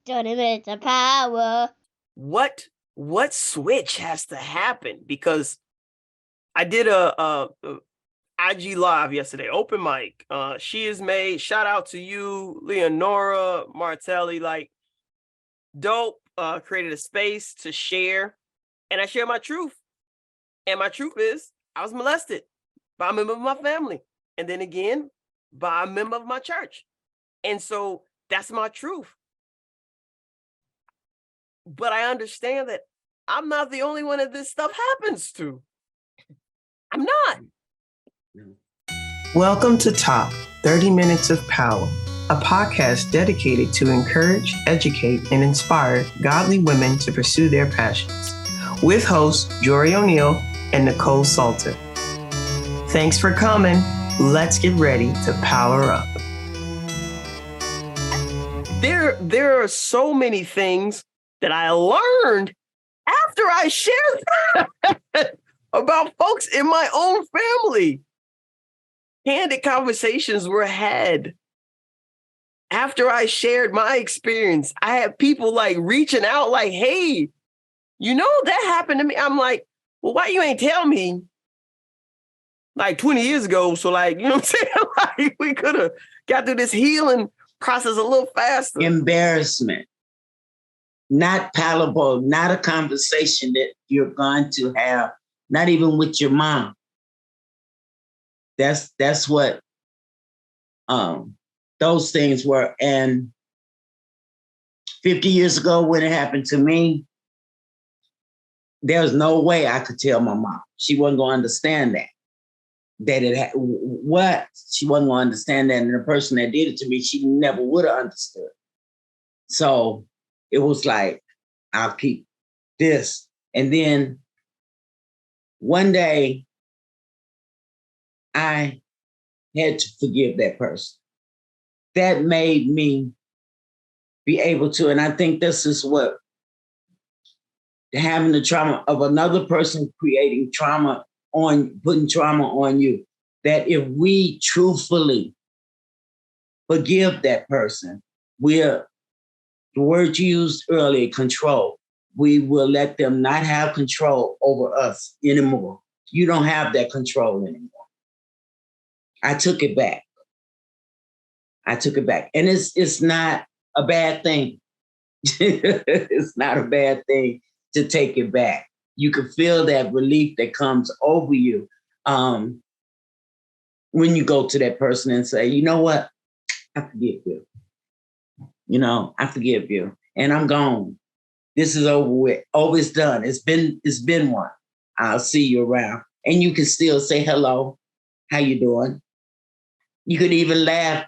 30 minutes of power. What switch has to happen? Because I did a IG live yesterday, open mic. She is made. Shout out to you, Leonora Martelli. Like, dope. Created a space to share, and I share my truth. And my truth is, I was molested by a member of my family, and then again by a member of my church. And so that's my truth. But I understand that I'm not the only one that this stuff happens to. I'm not. Welcome to Top 30 Minutes of Power, a podcast dedicated to encourage, educate, and inspire godly women to pursue their passions. With hosts Jori O'Neill and Nicole Salter. Thanks for coming. Let's get ready to power up. There are so many things that I learned after I shared about folks in my own family. Candid conversations were had. After I shared my experience, I had people like reaching out like, hey, you know, that happened to me. I'm like, well, why you ain't tell me like 20 years ago? So like, you know what I'm saying? Like we could have got through this healing process a little faster. Embarrassment. Not palatable, not a conversation that you're going to have, not even with your mom. That's what those things were. And 50 years ago when it happened to me, there was no way I could tell my mom. She wasn't going to understand that. She wasn't going to understand that. And the person that did it to me, she never would have understood. So it was like, I'll keep this. And then one day, I had to forgive that person. That made me be able to, and I think this is what having the trauma of another person creating trauma putting trauma on you, that if we truthfully forgive that person, the word you used earlier, control, we will let them not have control over us anymore. You don't have that control anymore. I took it back. And it's not a bad thing. It's not a bad thing to take it back. You can feel that relief that comes over you when you go to that person and say, you know what? I forgive you. I forgive you. And I'm gone. This is over with. Oh, it's done. It's been one. I'll see you around. And you can still say hello. How you doing? You could even laugh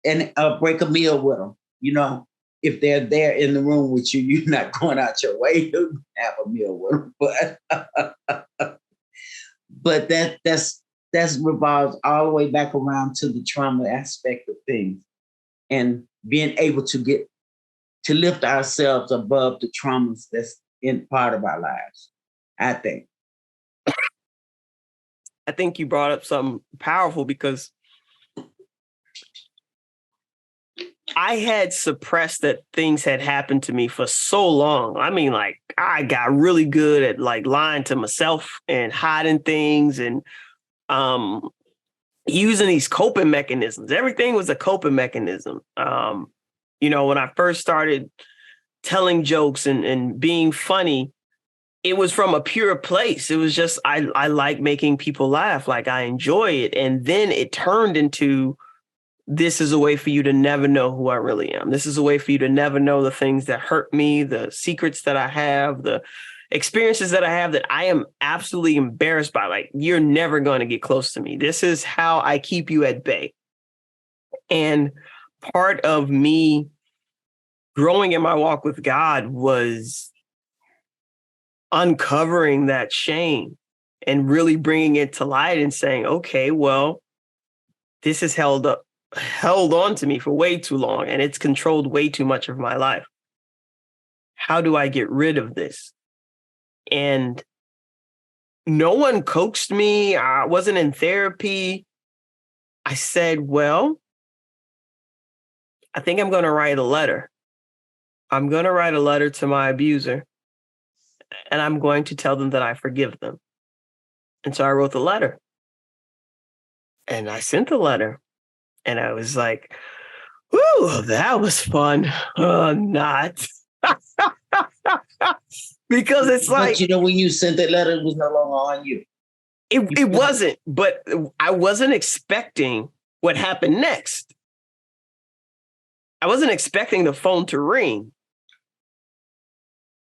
and break a meal with them. If they're there in the room with you, you're not going out your way to have a meal with them. But that's revolves all the way back around to the trauma aspect of things and being able to lift ourselves above the traumas that's in part of our lives, I think. I think you brought up something powerful because I had suppressed that things had happened to me for so long. I mean, like, I got really good at like lying to myself and hiding things and using these coping mechanisms. Everything was a coping mechanism. When I first started telling jokes and being funny, it was from a pure place. It was just, I like making people laugh. Like, I enjoy it. And then it turned into, this is a way for you to never know who I really am. This is a way for you to never know the things that hurt me, the secrets that I have, the experiences that I have that I am absolutely embarrassed by. Like, you're never going to get close to me. This is how I keep you at bay. And part of me growing in my walk with God was uncovering that shame and really bringing it to light and saying, okay, well, this has held on to me for way too long, and it's controlled way too much of my life. How do I get rid of this? And no one coaxed me. I wasn't in therapy. I said, well, I think I'm going to write a letter. I'm going to write a letter to my abuser and I'm going to tell them that I forgive them. And so I wrote the letter and I sent the letter and I was like, whew, that was fun. Not. Because it's like, but when you sent that letter, it was no longer on you. It wasn't, but I wasn't expecting what happened next. I wasn't expecting the phone to ring.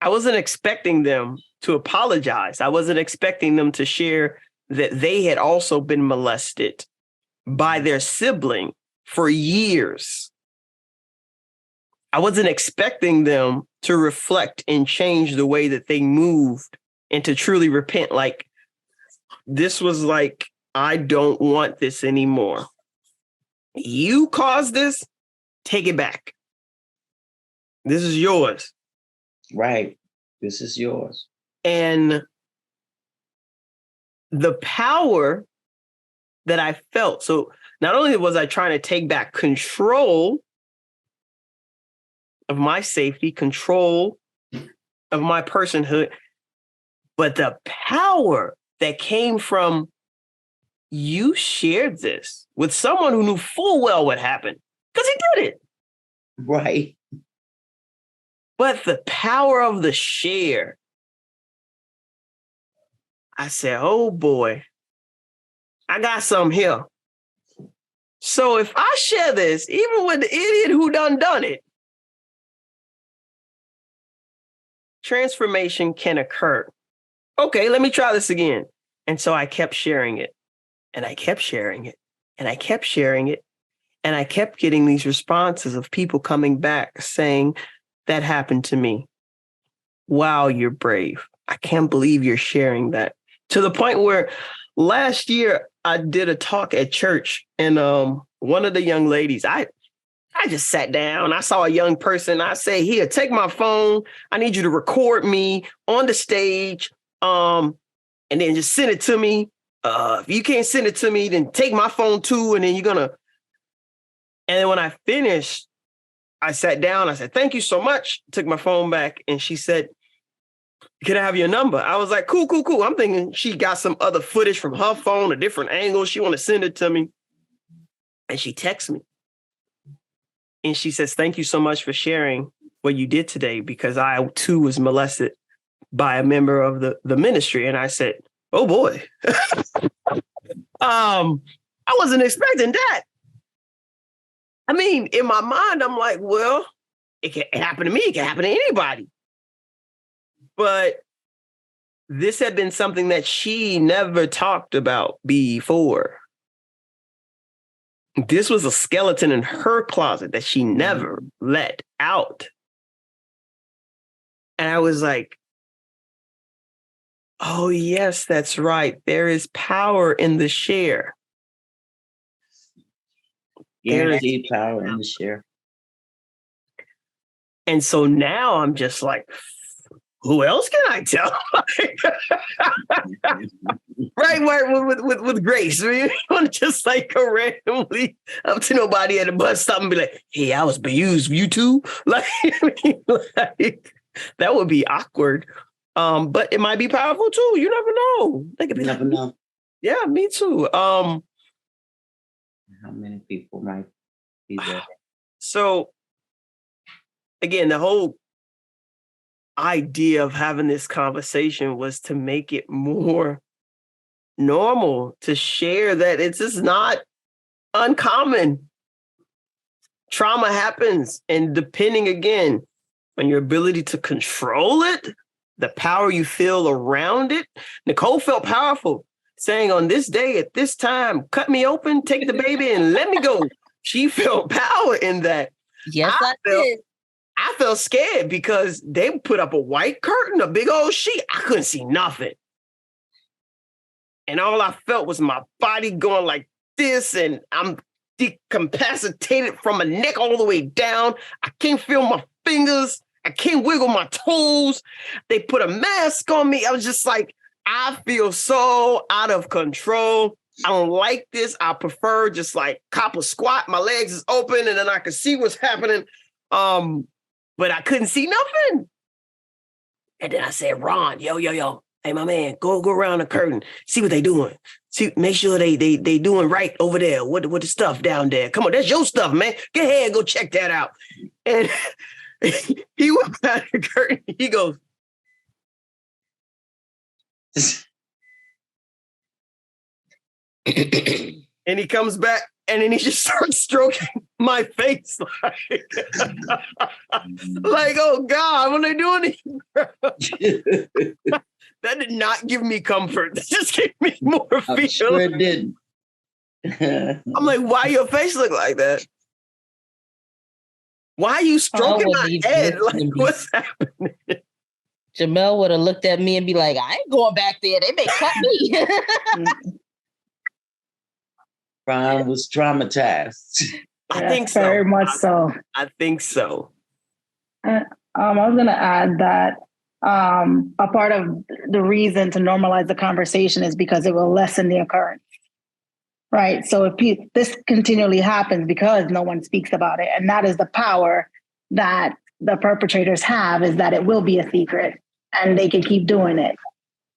I wasn't expecting them to apologize. I wasn't expecting them to share that they had also been molested by their sibling for years. I wasn't expecting them to reflect and change the way that they moved and to truly repent. Like, this was like, I don't want this anymore. You caused this, take it back. This is yours. Right. This is yours. And the power that I felt. So not only was I trying to take back control of my safety, control of my personhood, but the power that came from you shared this with someone who knew full well what happened because he did it. Right. But the power of the share, I said, oh boy, I got some here. So if I share this, even with the idiot who done it, transformation can occur. Okay, let me try this again. And so I kept sharing it, and I kept sharing it, and I kept sharing it, and I kept getting these responses of people coming back saying, that happened to me. Wow, you're brave. I can't believe you're sharing that. To the point where last year I did a talk at church, and one of the young ladies, I just sat down. I saw a young person. I say, here, take my phone. I need you to record me on the stage. And then just send it to me. If you can't send it to me, then take my phone too. And then you're going to. And then when I finished, I sat down. I said, thank you so much. Took my phone back. And she said, can I have your number? I was like, cool. I'm thinking she got some other footage from her phone, a different angle. She want to send it to me. And she texts me. And she says, thank you so much for sharing what you did today, because I too was molested by a member of the ministry. And I said, oh boy. I wasn't expecting that. I mean, in my mind, I'm like, well, it can happen to me. It can happen to anybody. But this had been something that she never talked about before. This was a skeleton in her closet that she never let out. And I was like, oh, yes, that's right. There is power in the share. There is power in the share. And so now I'm just like, who else can I tell? Right, with grace. You want to just like go randomly up to nobody at a bus stop and be like, hey, I was abused. You too? Like, that would be awkward. But it might be powerful too. You never know. They could be never know. Yeah, me too. How many people might be there? So again, the whole idea of having this conversation was to make it more normal, to share that it's just not uncommon. Trauma happens, and depending again on your ability to control it, the power you feel around it. Nicole felt powerful, saying on this day at this time, cut me open, take the baby and let me go. She felt power in that. Yes, I did. I felt scared because they put up a white curtain, a big old sheet. I couldn't see nothing. And all I felt was my body going like this, and I'm decapacitated from my neck all the way down. I can't feel my fingers. I can't wiggle my toes. They put a mask on me. I was just like, I feel so out of control. I don't like this. I prefer just like cop a squat. My legs is open and then I can see what's happening. but I couldn't see nothing. And then I said, Ron, yo. Hey, my man, go around the curtain. See what they doing. See, make sure they doing right over there with the stuff down there. Come on, that's your stuff, man. Get ahead and go check that out. And he went behind the curtain. He goes, and he comes back and then he just starts stroking my face like oh God, what are they doing? That did not give me comfort. That just gave me more fear. I'm sure it didn't. I'm like, why your face look like that? Why are you stroking my head? Like, what's happening? Jamel would have looked at me and be like, I ain't going back there. They may cut me. Ron was traumatized. I think so. Very much so. I think so. I was going to add that a part of the reason to normalize the conversation is because it will lessen the occurrence. Right. So if this continually happens because no one speaks about it, and that is the power that the perpetrators have, is that it will be a secret and they can keep doing it.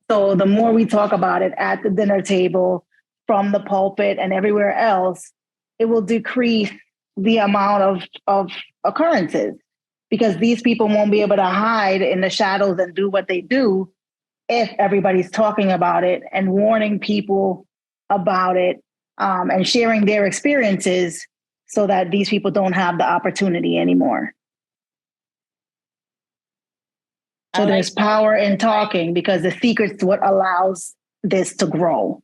So the more we talk about it at the dinner table, from the pulpit and everywhere else, it will decrease the amount of occurrences, because these people won't be able to hide in the shadows and do what they do if everybody's talking about it and warning people about it, and sharing their experiences so that these people don't have the opportunity anymore. So there's power in talking, because the secret's what allows this to grow.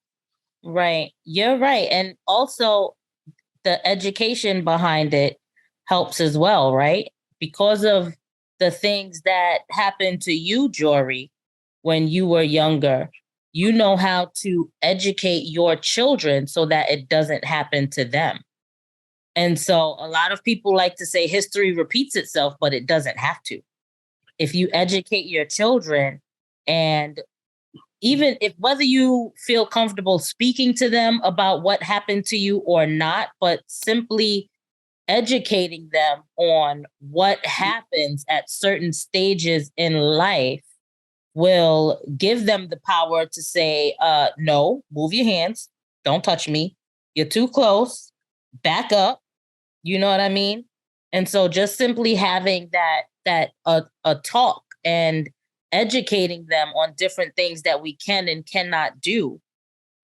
Right. You're right. And also the education behind it helps as well, right? Because of the things that happened to you, Jori, when you were younger, you know how to educate your children so that it doesn't happen to them. And so a lot of people like to say history repeats itself, but it doesn't have to. If you educate your children, and even if whether you feel comfortable speaking to them about what happened to you or not, but simply educating them on what happens at certain stages in life will give them the power to say, no, move your hands. Don't touch me. You're too close. Back up. You know what I mean? And so just simply having that a talk and educating them on different things that we can and cannot do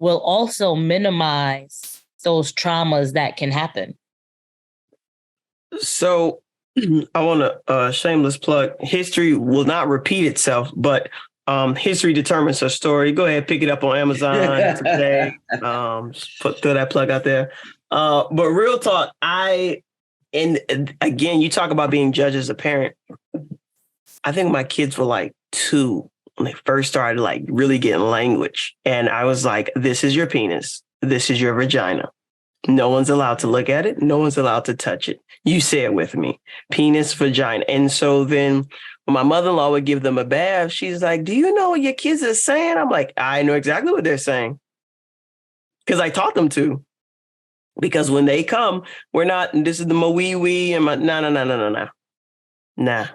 will also minimize those traumas that can happen. So I want to shameless plug. History will not repeat itself, but history determines her story. Go ahead, pick it up on Amazon today. Throw that plug out there. But real talk, and again, you talk about being judged as a parent. I think my kids were like 2 when they first started like really getting language. And I was like, this is your penis. This is your vagina. No one's allowed to look at it. No one's allowed to touch it. You say it with me. Penis, vagina. And so then when my mother-in-law would give them a bath, she's like, do you know what your kids are saying? I'm like, I know exactly what they're saying. Because I taught them to. Because when they come, we're not, this is the wee and my, no. Nah.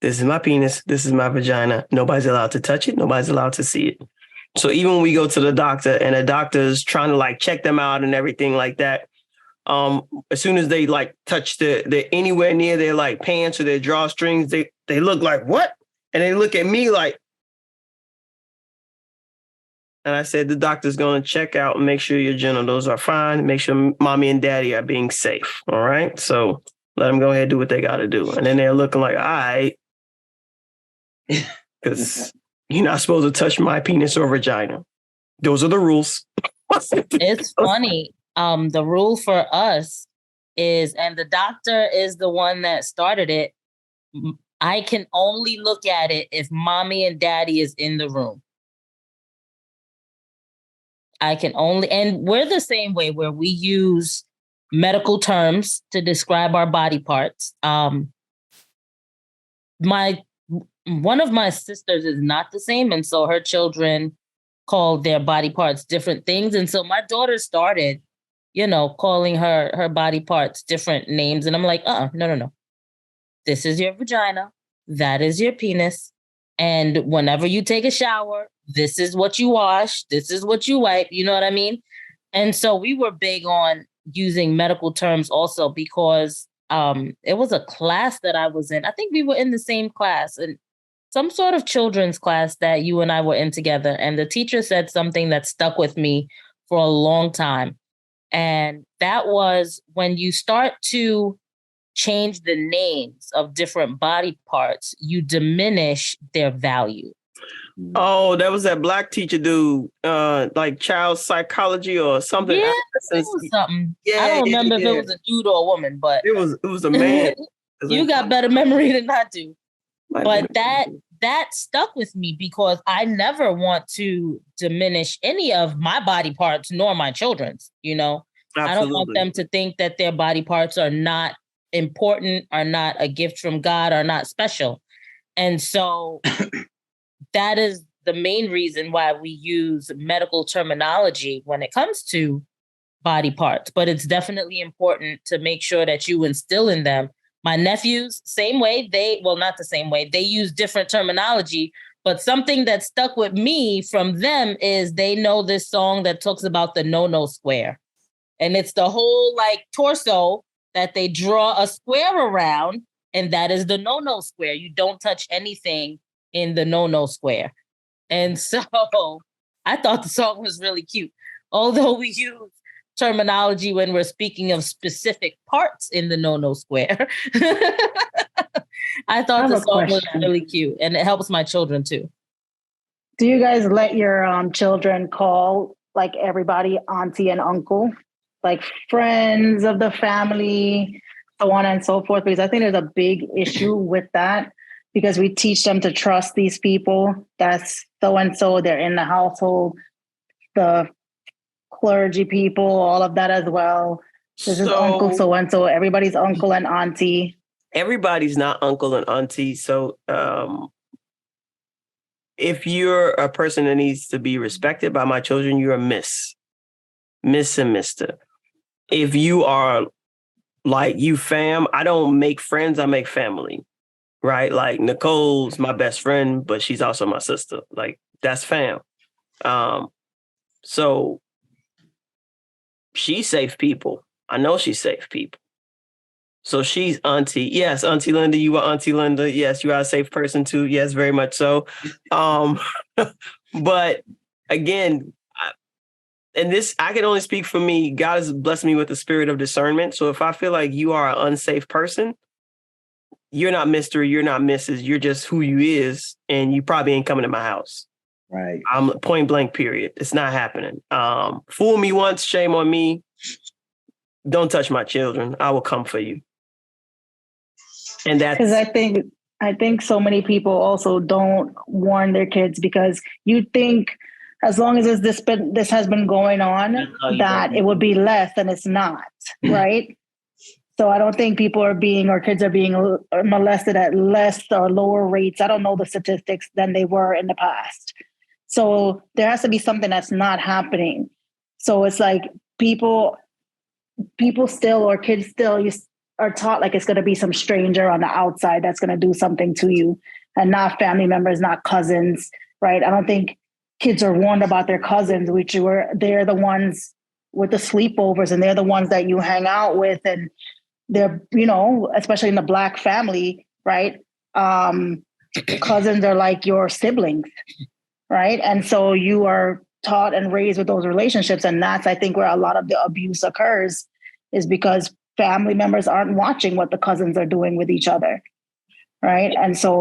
This is my penis. This is my vagina. Nobody's allowed to touch it. Nobody's allowed to see it. So even when we go to the doctor and the doctor's trying to like check them out and everything like that, as soon as they like touch the anywhere near their like pants or their drawstrings, they look like, what? And they look at me like, and I said, the doctor's going to check out and make sure your genitals are fine. Make sure mommy and daddy are being safe. All right. So let them go ahead and do what they got to do. And then they're looking like, all right. Because you're not supposed to touch my penis or vagina. Those are the rules. It's funny. The rule for us is, and the doctor is the one that started it, I can only look at it if mommy and daddy is in the room. I can only, and we're the same way where we use medical terms to describe our body parts. One of my sisters is not the same. And so her children call their body parts different things. And so my daughter started, calling her body parts different names. And I'm like, no. this is your vagina, that is your penis. And whenever you take a shower, this is what you wash, this is what you wipe. You know what I mean? And so we were big on using medical terms also because it was a class that I was in. I think we were in the same class, and some sort of children's class that you and I were in together. And the teacher said something that stuck with me for a long time. And that was, when you start to change the names of different body parts, you diminish their value. Oh, that was that black teacher dude, like child psychology or something. Yeah, it was something. Yeah, I don't remember if it was a dude or a woman, but it was a man. You got better memory than I do. But that stuck with me because I never want to diminish any of my body parts nor my children's, you know. Absolutely. I don't want them to think that their body parts are not important, are not a gift from God, are not special. And so that is the main reason why we use medical terminology when it comes to body parts. But it's definitely important to make sure that you instill in them. My nephews, same way, not the same way, they use different terminology, but something that stuck with me from them is they know this song that talks about the no-no square. And it's the whole like torso that they draw a square around, and that is the no-no square. You don't touch anything in the no-no square. And so I thought the song was really cute. Although we use terminology when we're speaking of specific parts in the no-no square. I thought the song was really cute, and it helps my children too. Do you guys let your children call like everybody auntie and uncle, like friends of the family, so on and so forth? Because I think there's a big issue with that, because we teach them to trust these people. That's so-and-so, they're in the household, the clergy people, all of that as well. This is uncle so-and-so, everybody's uncle and auntie. Everybody's not uncle and auntie. So if you're a person that needs to be respected by my children, you're a miss and mister. If you are like you fam, I don't make friends, I make family, right? Like Nicole's my best friend, but she's also my sister. Like that's fam. So she's safe people. I know she's safe people. So she's auntie. Yes, Auntie Linda, you are Auntie Linda. Yes, you are a safe person too. Yes, very much so. But again, I can only speak for me. God has blessed me with the spirit of discernment. So if I feel like you are an unsafe person, you're not Mr., you're not Mrs., you're just who you is, and you probably ain't coming to my house. Right. I'm point blank, period. It's not happening. Fool me once, shame on me. Don't touch my children. I will come for you. And that's because I think so many people also don't warn their kids, because you think as long as this has been going on, that it would be less, and it's not, right? So I don't think kids are being molested at less or lower rates. I don't know the statistics than they were in the past. So there has to be something that's not happening. So it's like people still, or kids still, are taught like it's going to be some stranger on the outside that's going to do something to you, and not family members, not cousins, right? I don't think kids are warned about their cousins, they're the ones with the sleepovers, and they're the ones that you hang out with, and they're, especially in the Black family, right? Cousins are like your siblings, right? And so you are taught and raised with those relationships, and that's, I think, where a lot of the abuse occurs, is because family members aren't watching what the cousins are doing with each other, right? And so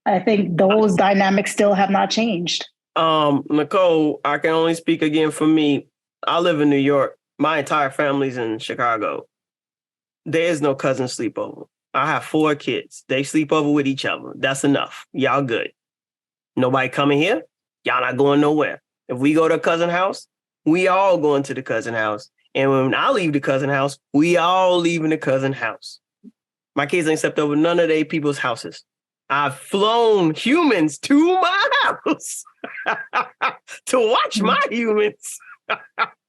I think those dynamics still have not changed. Nicole, I can only speak again for me. I live in New York. My entire family's in Chicago. There is no cousin sleepover. I have 4 kids. They sleep over with each other. That's enough. Y'all good. Nobody coming here. Y'all not going nowhere. If we go to a cousin house, we all going to the cousin house. And when I leave the cousin house, we all leaving the cousin house. My kids ain't slept over none of their people's houses. I've flown humans to my house to watch my humans.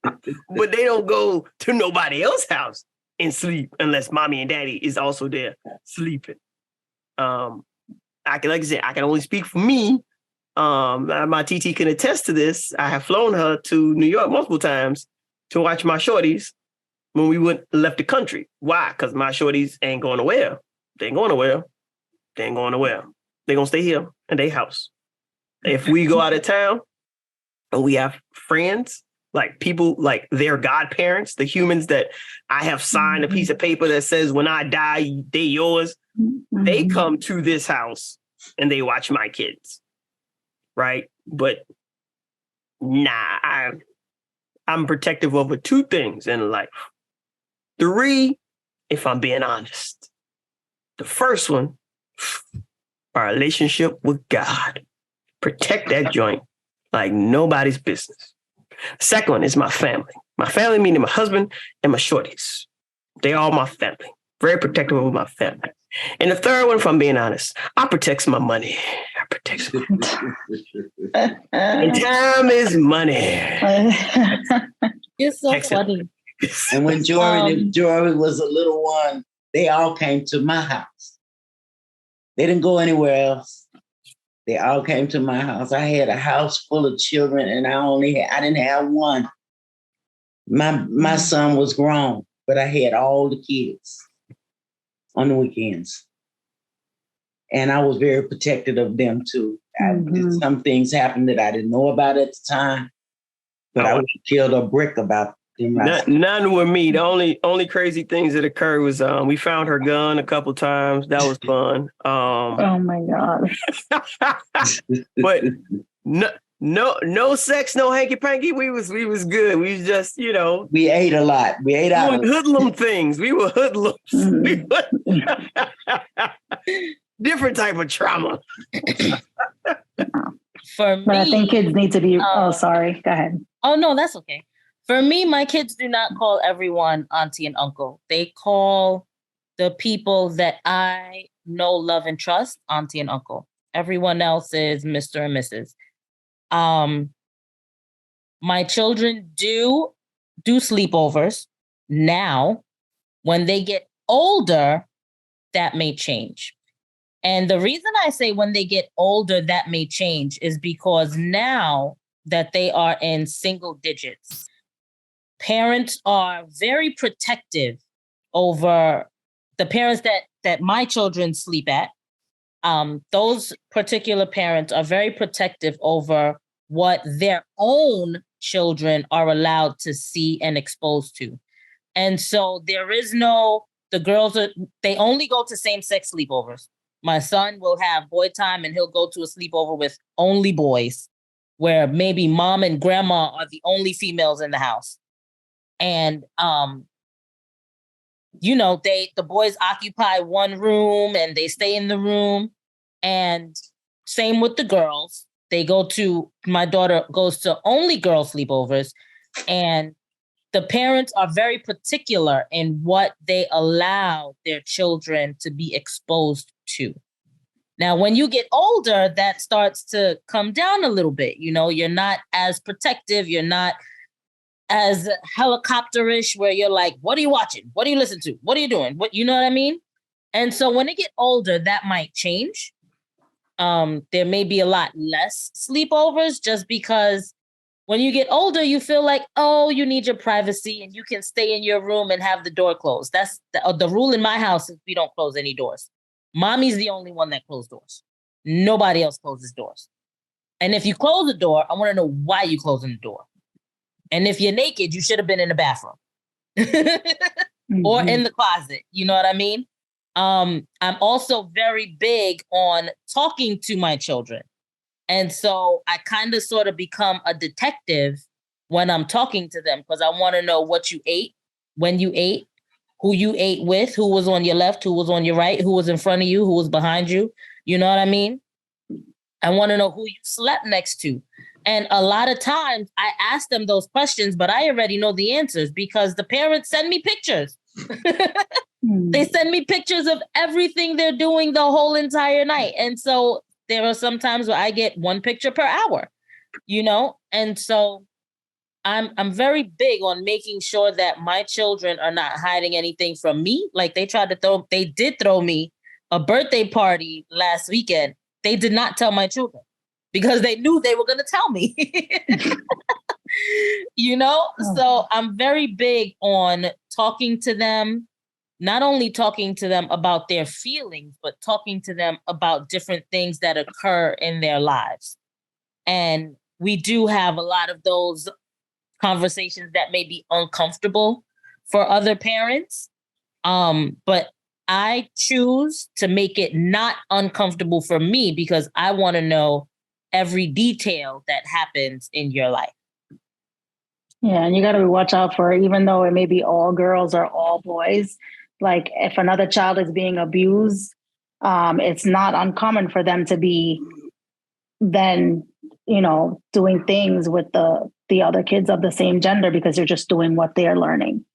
But they don't go to nobody else's house and sleep unless mommy and daddy is also there sleeping. I can only speak for me. My TT can attest to this. I have flown her to New York multiple times to watch my shorties when we left the country. Why? Because my shorties ain't going nowhere. They ain't going nowhere. They ain't going nowhere. They're going to stay here in their house. If we go out of town and we have friends, like people, like their godparents, the humans that I have signed a piece of paper that says when I die, they yours, they come to this house and they watch my kids. Right? But nah, I'm protective over two things in life. Three, if I'm being honest. The first one, our relationship with God. Protect that joint like nobody's business. Second one is my family. My family meaning my husband and my shorties. They all my family. Very protective of my family. And the third one, if I'm being honest, I protect my money. I protect my money. And time is money. You're so funny. And when Jori was a little one, they all came to my house. They didn't go anywhere else. They all came to my house. I had a house full of children, and I didn't have one. My son was grown, but I had all the kids on the weekends. And I was very protective of them too. Some things happened that I didn't know about at the time, but I would have killed a brick about them. None with me. The only crazy things that occurred was we found her gun a couple times. That was fun. Oh my God. But no sex, no hanky panky. We was good. We was just, we ate a lot. We ate out. Doing hoodlum things. We were hoodlums. Different type of trauma. For me, but I think kids need to be. Sorry. Go ahead. Oh no, that's okay. For me, my kids do not call everyone auntie and uncle. They call the people that I know, love, and trust auntie and uncle. Everyone else is Mr. and Mrs. My children do sleepovers now. When they get older, that may change. And the reason I say when they get older, that may change is because now that they are in single digits, parents are very protective over the parents that my children sleep at. Those particular parents are very protective over what their own children are allowed to see and exposed to. And so there is the girls, they only go to same-sex sleepovers. My son will have boy time and he'll go to a sleepover with only boys, where maybe mom and grandma are the only females in the house. And, the boys occupy one room and they stay in the room. And same with the girls. My daughter goes to only girl sleepovers, and the parents are very particular in what they allow their children to be exposed to. Now, when you get older, that starts to come down a little bit. You're not as protective. You're not as helicopterish where you're like, what are you watching? What do you listen to? What are you doing? You know what I mean? And so when they get older, that might change. There may be a lot less sleepovers just because when you get older, you feel like, you need your privacy and you can stay in your room and have the door closed. That's the rule in my house is we don't close any doors. Mommy's the only one that closes doors. Nobody else closes doors. And if you close the door, I want to know why you're closing the door. And if you're naked, you should have been in the bathroom or in the closet. You know what I mean? I'm also very big on talking to my children. And so I kind of sort of become a detective when I'm talking to them because I want to know what you ate, when you ate, who you ate with, who was on your left, who was on your right, who was in front of you, who was behind you. You know what I mean? I want to know who you slept next to. And a lot of times I ask them those questions, but I already know the answers because the parents send me pictures. They send me pictures of everything they're doing the whole entire night. And so there are some times where I get one picture per hour, And so I'm very big on making sure that my children are not hiding anything from me. Like they did throw me a birthday party last weekend. They did not tell my children because they knew they were going to tell me. So I'm very big on talking to them, not only talking to them about their feelings, but talking to them about different things that occur in their lives. And we do have a lot of those conversations that may be uncomfortable for other parents. But I choose to make it not uncomfortable for me because I want to know every detail that happens in your life. Yeah, and you got to watch out for, even though it may be all girls or all boys, like if another child is being abused, it's not uncommon for them to be then, doing things with the other kids of the same gender because they're just doing what they're learning.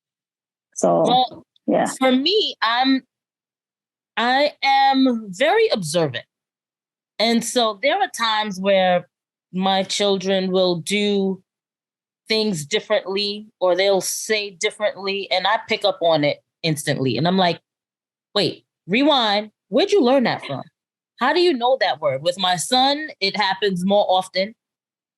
So, yeah. For me, I am very observant. And so there are times where my children will do things differently or they'll say differently and I pick up on it instantly. And I'm like, wait, rewind. Where'd you learn that from? How do you know that word? With my son, it happens more often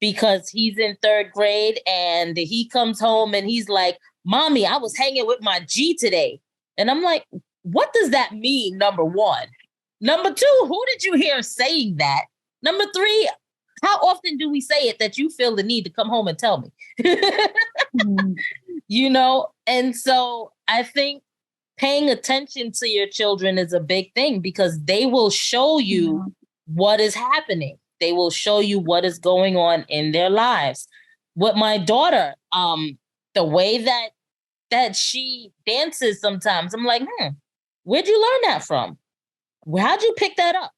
because he's in 3rd grade and he comes home and he's like, Mommy, I was hanging with my G today. And I'm like, what does that mean? Number 1. Number 2, who did you hear saying that? Number 3, how often do we say it that you feel the need to come home and tell me? And so I think paying attention to your children is a big thing because they will show you what is happening. They will show you what is going on in their lives. With my daughter, the way that she dances sometimes, I'm like, where'd you learn that from? How'd you pick that up?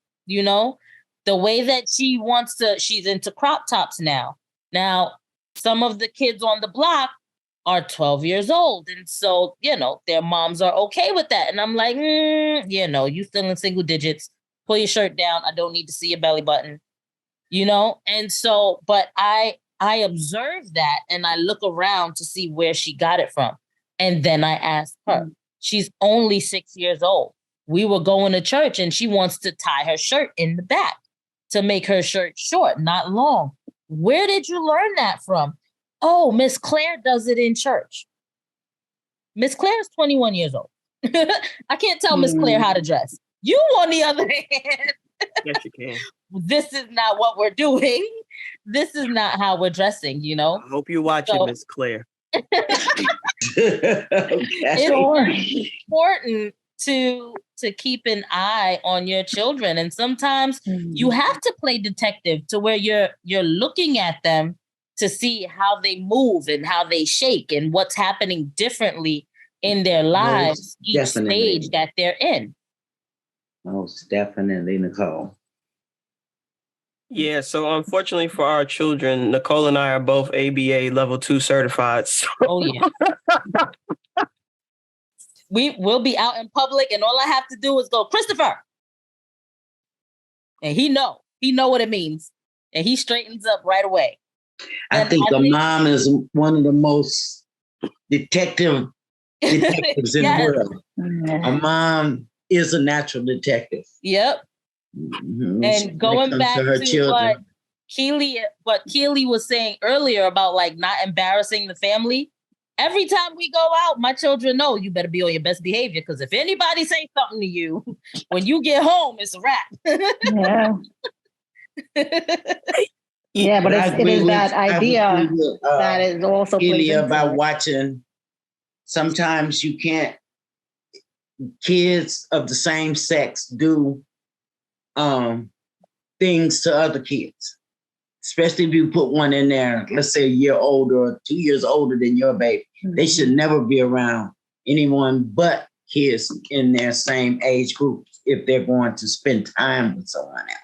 The way that she's into crop tops now. Now, some of the kids on the block are 12 years old. And so, their moms are okay with that. And I'm like, you still in single digits. Pull your shirt down. I don't need to see your belly button. And so, but I observe that and I look around to see where she got it from. And then I ask her. She's only 6 years old. We were going to church and she wants to tie her shirt in the back to make her shirt short, not long. Where did you learn that from? Oh, Miss Claire does it in church. Miss Claire is 21 years old. I can't tell Miss Claire how to dress. You, on the other hand, yes, you can. This is not what we're doing. This is not how we're dressing, I hope you watch it, Miss Claire. It's important to keep an eye on your children. And sometimes you have to play detective to where you're looking at them to see how they move and how they shake and what's happening differently in their lives, each stage that they're in. Most definitely, Nicole. Yeah, so unfortunately for our children, Nicole and I are both ABA level 2 certified. So. Oh, yeah. We will be out in public and all I have to do is go, Christopher. And he know what it means. And he straightens up right away. I think a mom is one of the most detectives in the world. A mom is a natural detective. Yep. Mm-hmm. And going back to what Kealia was saying earlier about like not embarrassing the family. Every time we go out, my children know you better be on your best behavior because if anybody say something to you, when you get home, it's a wrap. Yeah, but it is that idea that is also Kealia about watching. Sometimes you can't. Kids of the same sex do things to other kids, especially if you put one in there, let's say a year older or 2 years older than your baby. Mm-hmm. They should never be around anyone but kids in their same age groups if they're going to spend time with someone else.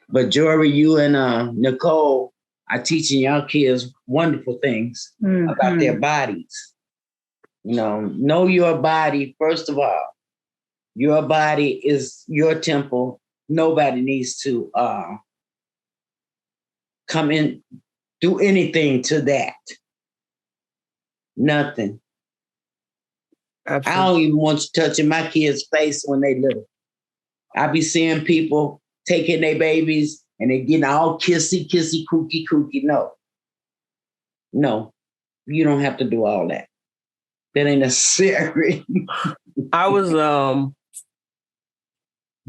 But Jori, you and Nicole are teaching your kids wonderful things about their bodies. Know your body, first of all. Your body is your temple. Nobody needs to come in do anything to that. Nothing. Absolutely. I don't even want you touching my kids' face when they little. I be seeing people taking their babies and they getting all kissy, kooky. No, you don't have to do all that. That ain't necessary. I was,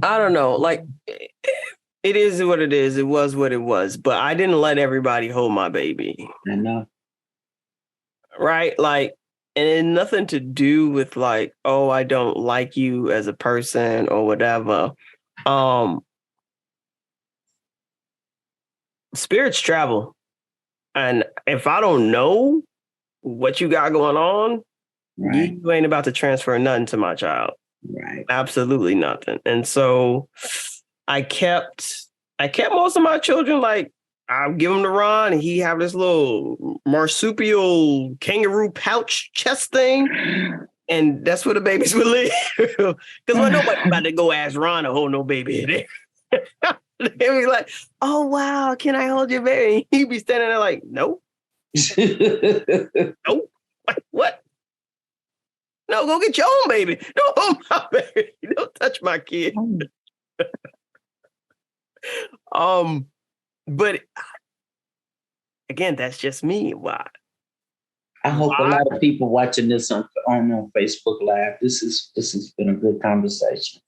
I don't know, like, it is what it is. It was what it was. But I didn't let everybody hold my baby. I know. Right? Like, and it had nothing to do with like, oh, I don't like you as a person or whatever. Spirits travel. And if I don't know what you got going on, Right. you ain't about to transfer nothing to my child. Right. Absolutely nothing. And so I kept most of my children, like, I'll give them to Ron and he have this little marsupial kangaroo pouch chest thing. And that's where the babies would live. Because when nobody about to go ask Ron to hold no baby in there. They'd be like, oh, wow, can I hold your baby? He'd be standing there like, nope. Nope. What? No, go get your own baby. Don't hold my baby. Don't touch my kid. But again, that's just me. Why? I hope a lot of people watching this on Facebook Live. This has been a good conversation.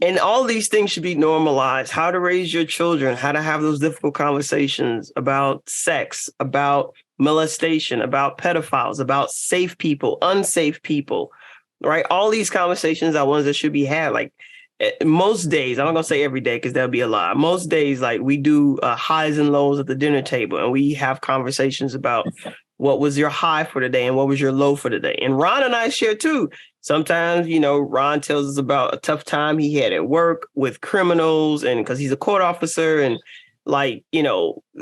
And all these things should be normalized. How to raise your children, how to have those difficult conversations about sex, about molestation, about pedophiles, about safe people, unsafe people, right? All these conversations are ones that should be had. Like most days, I'm not going to say every day because that'll be a lie. Most days, like we do highs and lows at the dinner table and we have conversations about what was your high for the day and what was your low for the day. And Ron and I share too. Sometimes, Ron tells us about a tough time he had at work with criminals and because he's a court officer and like,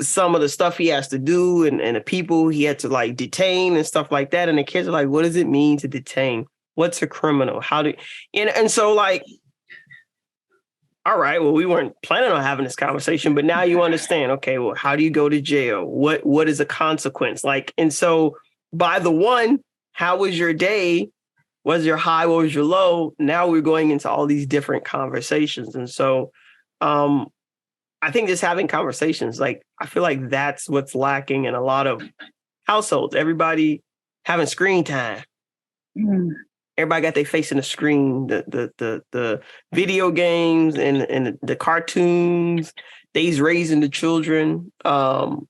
some of the stuff he has to do and the people he had to like detain and stuff like that. And the kids are like, what does it mean to detain? What's a criminal? And so like, all right, well, we weren't planning on having this conversation, but now you understand, okay, well, how do you go to jail? What is a consequence? Like, and so by the one, how was your day? What was your high? What was your low? Now we're going into all these different conversations. And so I think just having conversations, like, I feel like that's what's lacking in a lot of households. Everybody having screen time. Everybody got their face in the screen, the video games and the cartoons. They's raising the children. That's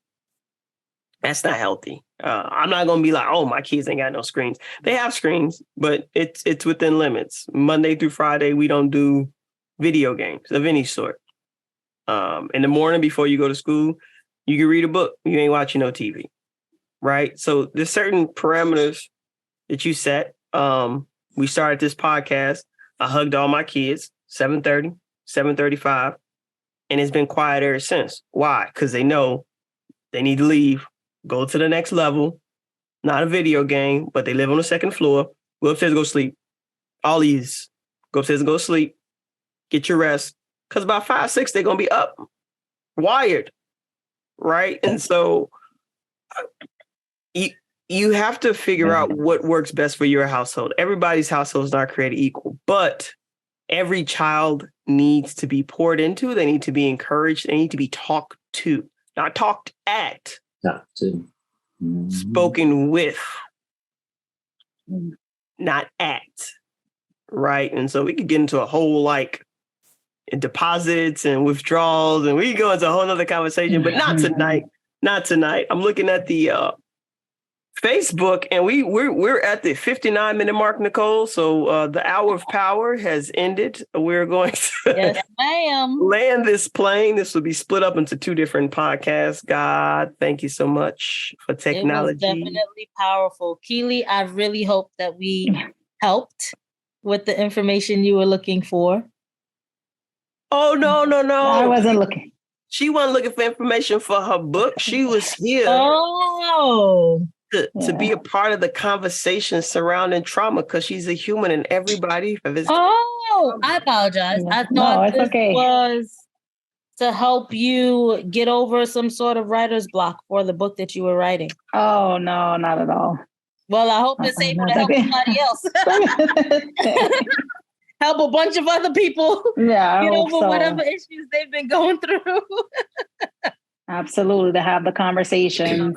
not healthy. I'm not going to be like, oh, my kids ain't got no screens. They have screens, but it's within limits. Monday through Friday, we don't do video games of any sort. In the morning before you go to school, you can read a book. You ain't watching no TV, right? So there's certain parameters that you set. We started this podcast. I hugged all my kids, 7:30, 7:35, and it's been quiet ever since. Why? Because they know they need to leave, go to the next level, not a video game, but they live on the second floor. Go upstairs and go sleep. All these, go upstairs and go sleep. Get your rest. Because by 5, 6, they're going to be up, wired, right? And so you have to figure out what works best for your household. Everybody's household is not created equal, but every child needs to be poured into. They need to be encouraged. They need to be talked to, not talked at. Talked to. Mm-hmm. Spoken with, not at, right? And so we could get into a whole like deposits and withdrawals, and we can go into a whole other conversation, but not tonight. Not tonight. I'm looking at the Facebook, and we're at the 59-minute mark, Nicole. So the hour of power has ended. We're going to yes, ma'am. land this plane. This will be split up into 2 different podcasts. God, thank you so much for technology. It was definitely powerful. Kealia, I really hope that we helped with the information you were looking for. Oh, no. I wasn't looking. She wasn't looking for information for her book. She was here. Oh. To be a part of the conversation surrounding trauma because she's a human and everybody. Oh, I apologize. I thought this was to help you get over some sort of writer's block for the book that you were writing? Oh, no, not at all. Well, I hope it's able to help somebody else. Help a bunch of other people Yeah, get over whatever issues they've been going through. Absolutely, to have the conversations.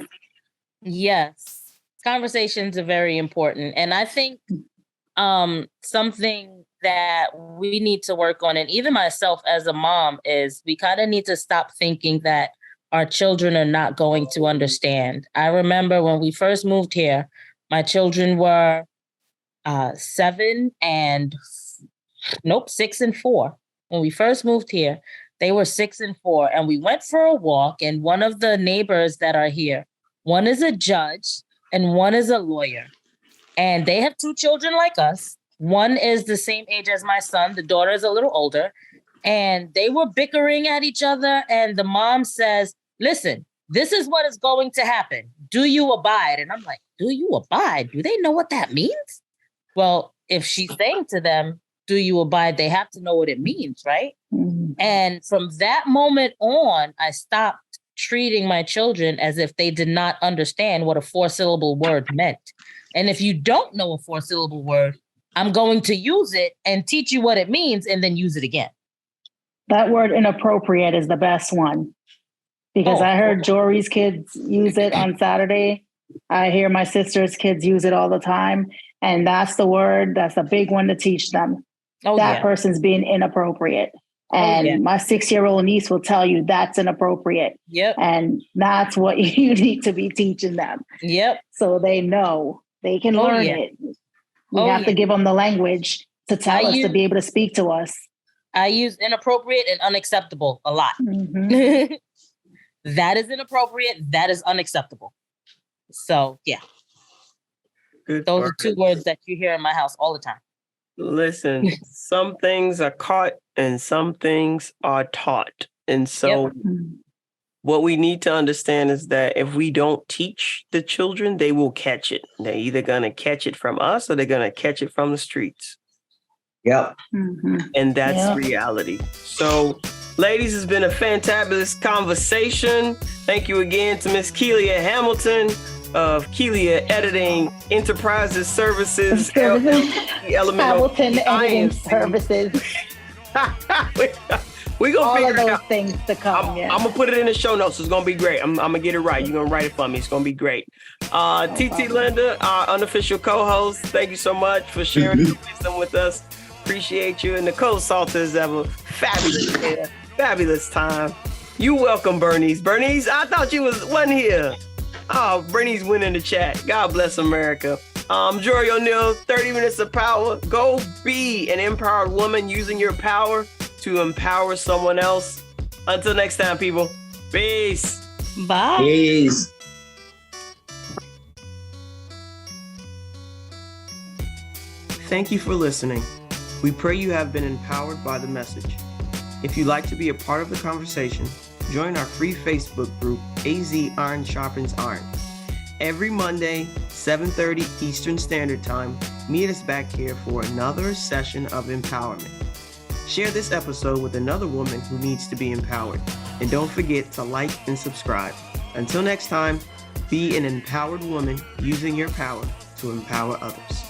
Yes. Conversations are very important. And I think something that we need to work on, and even myself as a mom, is we kind of need to stop thinking that our children are not going to understand. I remember when we first moved here, my children were 6 and 4. When we first moved here, they were 6 and 4. And we went for a walk, and one of the neighbors that are here, one is a judge and one is a lawyer. And they have 2 children like us. One is the same age as my son. The daughter is a little older. And they were bickering at each other. And the mom says, listen, this is what is going to happen. Do you abide? And I'm like, do you abide? Do they know what that means? Well, if she's saying to them, do you abide? They have to know what it means, right? Mm-hmm. And from that moment on, I stopped treating my children as if they did not understand what a 4-syllable word meant. And if you don't know a 4-syllable word, I'm going to use it and teach you what it means and then use it again. That word inappropriate is the best one, because I heard Jori's kids use it on Saturday. I hear my sister's kids use it all the time. And that's the word, that's a big one to teach them. That person's being inappropriate. And my 6-year-old niece will tell you that's inappropriate. Yep. And that's what you need to be teaching them. Yep. So they know they can learn it. We have to give them the language to tell us, to be able to speak to us. I use inappropriate and unacceptable a lot. Mm-hmm. That is inappropriate. That is unacceptable. So, yeah. Good. Those are 2 words that you hear in my house all the time. Listen, some things are caught and some things are taught. And so what we need to understand is that if we don't teach the children, they will catch it. They're either going to catch it from us or they're going to catch it from the streets. Yep. Mm-hmm. And that's reality. So, ladies, it's been a fantabulous conversation. Thank you again to Miss Kealia Hamilton of Kealia Editing Enterprises Services. Hamilton Editing Services. We're going to figure it out. All of those things to come. I'm going to put it in the show notes. It's going to be great. I'm going to get it right. You're going to write it for me. It's going to be great. TT Linda, our unofficial co-host, thank you so much for sharing your wisdom with us. Appreciate you. And Nicole Salter is ever fabulous. Fabulous time. You welcome, Bernice. Bernice, I thought you wasn't here. Oh, Bernice went in the chat. God bless America. Jori O'Neal, 30 minutes of power. Go be an empowered woman using your power to empower someone else. Until next time, people. Peace. Bye. Peace. Thank you for listening. We pray you have been empowered by the message. If you'd like to be a part of the conversation, join our free Facebook group, AZ Iron Sharpens Iron. Every Monday, 7:30 Eastern Standard Time, meet us back here for another session of empowerment. Share this episode with another woman who needs to be empowered. And don't forget to like and subscribe. Until next time, be an empowered woman using your power to empower others.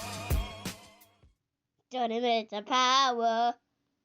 30 minutes of power.